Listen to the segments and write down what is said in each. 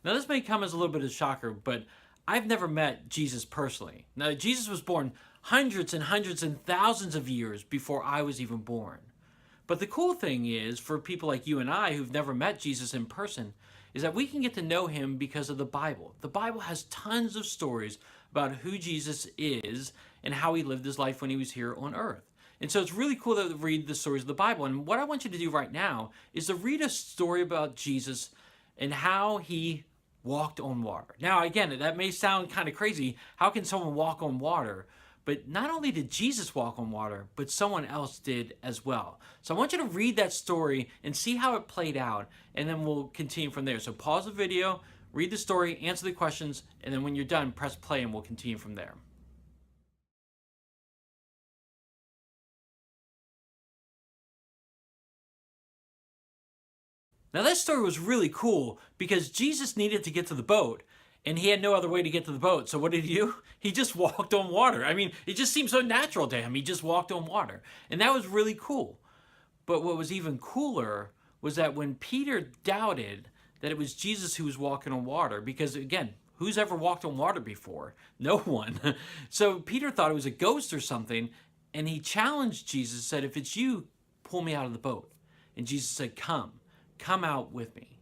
Now, this may come as a little bit of a shocker, but I've never met Jesus personally. Now, Jesus was born hundreds and hundreds and thousands of years before I was even born. But the cool thing is, for people like you and I who've never met Jesus in person, is that we can get to know him because of the Bible. The Bible has tons of stories about who Jesus is and how he lived his life when he was here on earth. And so it's really cool to read the stories of the Bible. And what I want you to do right now is to read a story about Jesus and how he walked on water. Now, again, that may sound kind of crazy. How can someone walk on water? But not only did Jesus walk on water, but someone else did as well. So I want you to read that story and see how it played out, and then we'll continue from there. So pause the video, read the story, answer the questions, and then when you're done, press play and we'll continue from there. Now that story was really cool because Jesus needed to get to the boat and he had no other way to get to the boat. So what did he do? He just walked on water. I mean, it just seemed so natural to him. He just walked on water. And that was really cool. But what was even cooler was that when Peter doubted that it was Jesus who was walking on water, because again, who's ever walked on water before? No one. So Peter thought it was a ghost or something, and he challenged Jesus, said, if it's you, pull me out of the boat. And Jesus said, come out with me.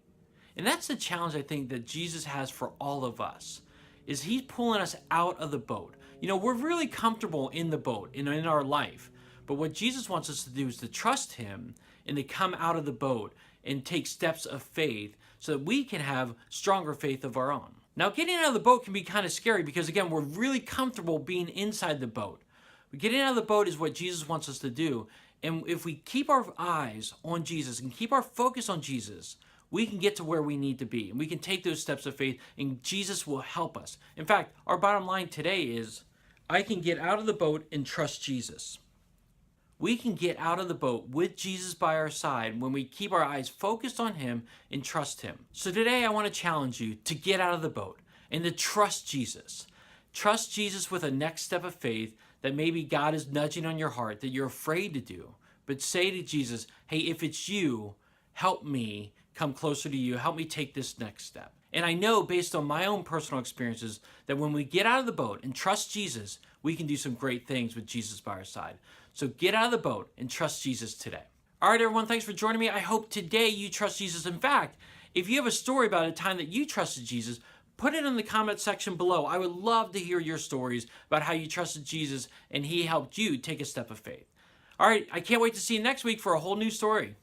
And that's the challenge I think that Jesus has for all of us, is he's pulling us out of the boat. You know, we're really comfortable in the boat, in our life. But what Jesus wants us to do is to trust him and to come out of the boat and take steps of faith so that we can have stronger faith of our own. Now, getting out of the boat can be kind of scary because, again, we're really comfortable being inside the boat. But getting out of the boat is what Jesus wants us to do. And if we keep our eyes on Jesus and keep our focus on Jesus, we can get to where we need to be. And we can take those steps of faith, and Jesus will help us. In fact, our bottom line today is, I can get out of the boat and trust Jesus. We can get out of the boat with Jesus by our side when we keep our eyes focused on him and trust him. So today I want to challenge you to get out of the boat and to trust Jesus. Trust Jesus with a next step of faith that maybe God is nudging on your heart that you're afraid to do. But say to Jesus, hey, if it's you, help me come closer to you. Help me take this next step. And I know based on my own personal experiences that when we get out of the boat and trust Jesus, we can do some great things with Jesus by our side. So get out of the boat and trust Jesus today. All right, everyone, thanks for joining me. I hope today you trust Jesus. In fact, if you have a story about a time that you trusted Jesus, put it in the comment section below. I would love to hear your stories about how you trusted Jesus and he helped you take a step of faith. All right, I can't wait to see you next week for a whole new story.